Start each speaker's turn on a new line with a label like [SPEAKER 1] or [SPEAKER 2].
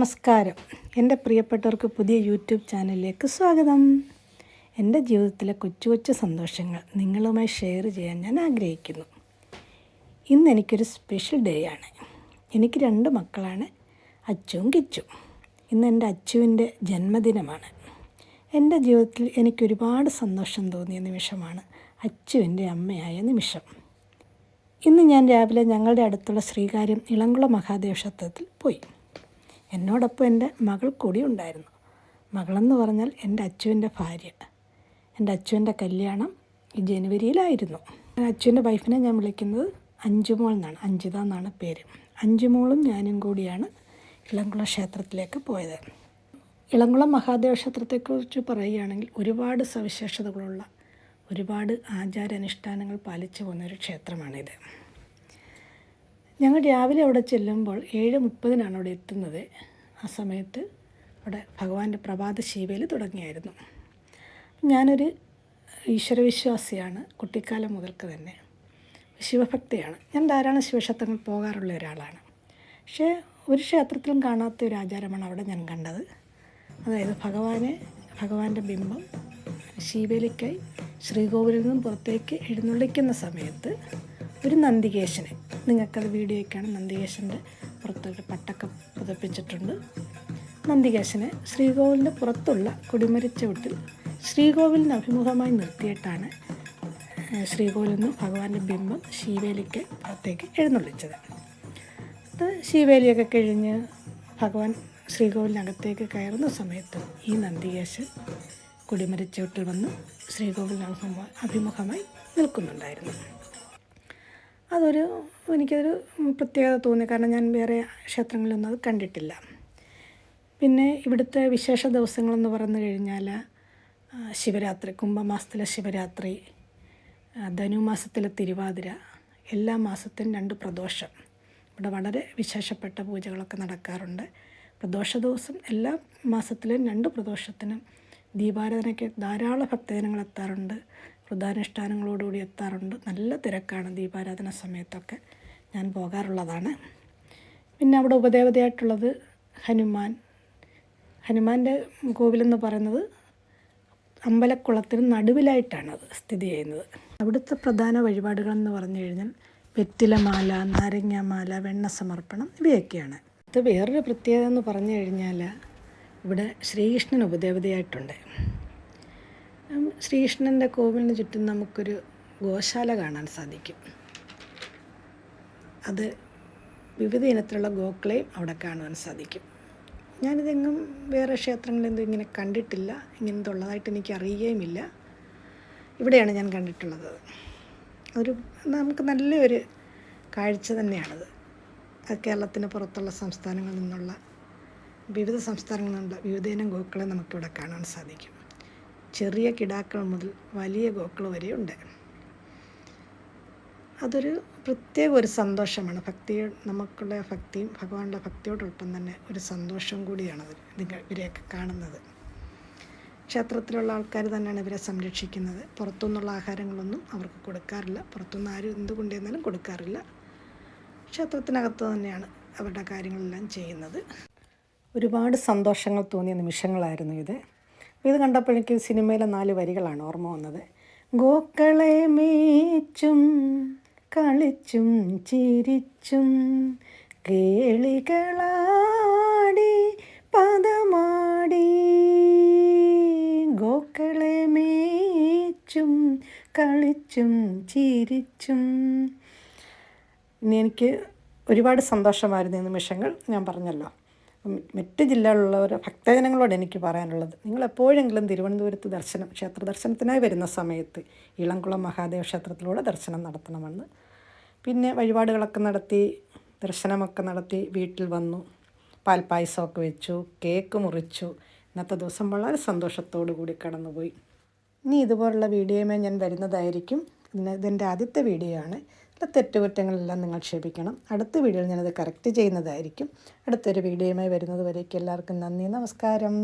[SPEAKER 1] നമസ്കാരം. എൻ്റെ പ്രിയപ്പെട്ടവർക്ക് പുതിയ യൂട്യൂബ് ചാനലിലേക്ക് സ്വാഗതം. എൻ്റെ ജീവിതത്തിലെ കൊച്ചു കൊച്ചു സന്തോഷങ്ങൾ നിങ്ങളുമായി ഷെയർ ചെയ്യാൻ ഞാൻ ആഗ്രഹിക്കുന്നു. ഇന്ന് എനിക്കൊരു സ്പെഷ്യൽ ഡേ ആണ്. എനിക്ക് 2 മക്കളാണ്, അച്ചുവും കിച്ചും. ഇന്ന് എൻ്റെ അച്ചുവിൻ്റെ ജന്മദിനമാണ്. എൻ്റെ ജീവിതത്തിൽ എനിക്കൊരുപാട് സന്തോഷം തോന്നിയ നിമിഷമാണ് അച്ചുവിൻ്റെ അമ്മയായ നിമിഷം. ഇന്ന് ഞാൻ രാവിലെ ഞങ്ങളുടെ അടുത്തുള്ള ശ്രീകാര്യം ഇളംകുളം മഹാദേവ ക്ഷേത്രത്തിൽ പോയി. എന്നോടൊപ്പം എൻ്റെ മകൾ കൂടി ഉണ്ടായിരുന്നു. മകളെന്ന് പറഞ്ഞാൽ എൻ്റെ അച്ചുവിൻ്റെ ഭാര്യ. എൻ്റെ അച്ചുവിൻ്റെ കല്യാണം ഈ ജനുവരിയിലായിരുന്നു. അച്ചുവിൻ്റെ വൈഫിനെ ഞാൻ വിളിക്കുന്നത് അഞ്ചുമോൾ എന്നാണ്, അഞ്ചിത എന്നാണ് പേര്. അഞ്ചുമോളും ഞാനും കൂടിയാണ് ഇളംകുളം ക്ഷേത്രത്തിലേക്ക് പോയത്. ഇളംകുളം മഹാദേവ ക്ഷേത്രത്തെക്കുറിച്ച് പറയുകയാണെങ്കിൽ ഒരുപാട് സവിശേഷതകളുള്ള, ഒരുപാട് ആചാരാനുഷ്ഠാനങ്ങൾ പാലിച്ചു പോകുന്നൊരു ക്ഷേത്രമാണിത്. ഞങ്ങൾ രാവിലെ അവിടെ ചെല്ലുമ്പോൾ 7:30 അവിടെ എത്തുന്നത്. ആ സമയത്ത് അവിടെ ഭഗവാന്റെ പ്രഭാത ശീവേലി തുടങ്ങിയായിരുന്നു. ഞാനൊരു ഈശ്വരവിശ്വാസിയാണ്, കുട്ടിക്കാലം മുതൽക്ക് തന്നെ ശിവഭക്തിയാണ്. ഞാൻ ധാരാളം ശിവക്ഷേത്രങ്ങൾ പോകാറുള്ള ഒരാളാണ്. പക്ഷേ ഒരു ക്ഷേത്രത്തിലും കാണാത്ത ഒരു ആചാരമാണ് അവിടെ ഞാൻ കണ്ടത്. അതായത് ഭഗവാന്റെ ബിംബം ശീവേലിക്കായി ശ്രീകോവിലിൽ നിന്നും പുറത്തേക്ക് എഴുന്നള്ളിക്കുന്ന സമയത്ത് ഒരു നന്ദികേശനെ, നിങ്ങൾക്കത് വീഡിയോയ്ക്കാണ്, നന്ദികേശൻ്റെ പുറത്തൊരു പട്ടക്കം പുതപ്പിച്ചിട്ടുണ്ട്. നന്ദികേശനെ ശ്രീകോവിലിൻ്റെ പുറത്തുള്ള കൊടിമരച്ചുവട്ടിൽ ശ്രീകോവിലിന് അഭിമുഖമായി നിർത്തിയിട്ടാണ് ശ്രീകോവിലിൽ നിന്ന് ഭഗവാന്റെ ബിംബം ശീവേലിക്ക് പുറത്തേക്ക് എഴുന്നള്ളിച്ചത്. അത് ശീവേലിയൊക്കെ കഴിഞ്ഞ് ഭഗവാൻ ശ്രീകോവിലിനകത്തേക്ക് കയറുന്ന സമയത്ത് ഈ നന്ദികേശൻ കൊടിമരച്ചുവട്ടിൽ വന്ന് ശ്രീകോവിലിന് അഭിമുഖമായി നിൽക്കുന്നുണ്ടായിരുന്നു. എനിക്കതൊരു പ്രത്യേകത തോന്നി. കാരണം ഞാൻ വേറെ ക്ഷേത്രങ്ങളിലൊന്നും അത് കണ്ടിട്ടില്ല. പിന്നെ ഇവിടുത്തെ വിശേഷ ദിവസങ്ങളെന്ന് പറഞ്ഞു കഴിഞ്ഞാൽ ശിവരാത്രി, കുംഭമാസത്തിലെ ശിവരാത്രി, ധനുമാസത്തിലെ തിരുവാതിര, എല്ലാ മാസത്തിലും 2 പ്രദോഷം. ഇവിടെ വളരെ വിശേഷപ്പെട്ട പൂജകളൊക്കെ നടക്കാറുണ്ട്. പ്രദോഷ ദിവസം എല്ലാ മാസത്തിലും 2 പ്രദോഷത്തിനും ദീപാരാധനയ്ക്ക് ധാരാളം ഭക്തജനങ്ങൾ എത്താറുണ്ട്. വൃതാനുഷ്ഠാനങ്ങളോടുകൂടി എത്താറുണ്ട്. നല്ല തിരക്കാണ് ദീപാരാധന സമയത്തൊക്കെ. ഞാൻ പോകാറുള്ളതാണ്. പിന്നെ അവിടെ ഉപദേവതയായിട്ടുള്ളത് ഹനുമാൻ്റെ കോവിലെന്ന് പറയുന്നത് അമ്പലക്കുളത്തിന് നടുവിലായിട്ടാണ് അത് സ്ഥിതി ചെയ്യുന്നത്. അവിടുത്തെ പ്രധാന വഴിപാടുകളെന്ന് പറഞ്ഞു കഴിഞ്ഞാൽ വെറ്റിലമാല, നാരങ്ങാമാല, വെണ്ണ സമർപ്പണം ഇവയൊക്കെയാണ്. ഇത് വേറൊരു പ്രത്യേകത എന്ന് പറഞ്ഞു കഴിഞ്ഞാൽ ഇവിടെ ശ്രീകൃഷ്ണൻ ഉപദേവതയായിട്ടുണ്ട്. ശ്രീകൃഷ്ണൻ്റെ കോവിലിന് ചുറ്റും നമുക്കൊരു ഗോശാല കാണാൻ സാധിക്കും. അത് വിവിധ ഇനത്തിലുള്ള ഗോക്കളെയും അവിടെ കാണുവാൻ സാധിക്കും. ഞാനിതെങ്ങും വേറെ ക്ഷേത്രങ്ങളിലെന്തും ഇങ്ങനെ കണ്ടിട്ടില്ല. ഇങ്ങനത്തെ ഉള്ളതായിട്ട് എനിക്ക് അറിയുകയുമില്ല. ഇവിടെയാണ് ഞാൻ കണ്ടിട്ടുള്ളത്. നമുക്ക് നല്ലൊരു കാഴ്ച തന്നെയാണത്. കേരളത്തിന് പുറത്തുള്ള സംസ്ഥാനങ്ങളിൽ നിന്നുള്ള, വിവിധ സംസ്ഥാനങ്ങളിൽ നിന്നുള്ള വിവിധയിനം ഗോക്കളെ നമുക്കിവിടെ കാണാൻ സാധിക്കും. ചെറിയ കിടാക്കൾ മുതൽ വലിയ ഗോക്കൾ വരെയുണ്ട്. അതൊരു പ്രത്യേക ഒരു സന്തോഷമാണ്. നമുക്കുള്ള ഭക്തിയും ഭഗവാന്റെ ഭക്തിയോടൊപ്പം തന്നെ ഒരു സന്തോഷം കൂടിയാണത് ഇവരെയൊക്കെ കാണുന്നത്. ക്ഷേത്രത്തിലുള്ള ആൾക്കാർ തന്നെയാണ് ഇവരെ സംരക്ഷിക്കുന്നത്. പുറത്തുനിന്നുള്ള ആഹാരങ്ങളൊന്നും അവർക്ക് കൊടുക്കാറില്ല. പുറത്തുനിന്ന് ആരും എന്ത് കൊണ്ടുവന്നാലും കൊടുക്കാറില്ല. ക്ഷേത്രത്തിനകത്ത് തന്നെയാണ് അവരുടെ കാര്യങ്ങളെല്ലാം ചെയ്യുന്നത്. ഒരുപാട് സന്തോഷങ്ങൾ തോന്നിയ നിമിഷങ്ങളായിരുന്നു ഇത്. ഇത് കണ്ടപ്പോൾ എനിക്ക് സിനിമയിലെ 4 വരികളാണ് ഓർമ്മ വന്നത്. ഗോക്കളെ മേച്ചും കളിച്ചും ചിരിച്ചും കേളികളാടി പദമാടി, ഗോക്കളെ മേച്ചും കളിച്ചും ചിരിച്ചും. ഇനി എനിക്ക് ഒരുപാട് സന്തോഷമായിരുന്നു ഈ നിമിഷങ്ങൾ. ഞാൻ പറഞ്ഞല്ലോ, മറ്റ് ജില്ലകളിലുള്ളവർ ഭക്തജനങ്ങളോട് എനിക്ക് പറയാനുള്ളത്, നിങ്ങൾ എപ്പോഴെങ്കിലും തിരുവനന്തപുരത്ത് ക്ഷേത്ര ദർശനത്തിനായി വരുന്ന സമയത്ത് ഇളംകുളം മഹാദേവ ക്ഷേത്രത്തിലൂടെ ദർശനം നടത്തണമെന്ന്. പിന്നെ വഴിപാടുകളൊക്കെ നടത്തി, ദർശനമൊക്കെ നടത്തി വീട്ടിൽ വന്നു, പാൽപ്പായസമൊക്കെ വെച്ചു, കേക്ക് മുറിച്ചു. ഇന്നത്തെ ദിവസം വളരെ സന്തോഷത്തോടു കൂടി കടന്നുപോയി. ഇനി ഇതുപോലുള്ള വീഡിയോയുമായി ഞാൻ വരുന്നതായിരിക്കും. ഇതെൻ്റെ ആദ്യത്തെ വീഡിയോ ആണ്. തെറ്റുകുറ്റങ്ങളെല്ലാം നിങ്ങൾ ക്ഷമിക്കണം. അടുത്ത വീഡിയോയിൽ ഞാനത് കറക്റ്റ് ചെയ്യുന്നതായിരിക്കും. അടുത്തൊരു വീഡിയോയുമായി വരുന്നത് വരേക്കും എല്ലാവർക്കും നന്ദി, നമസ്കാരം.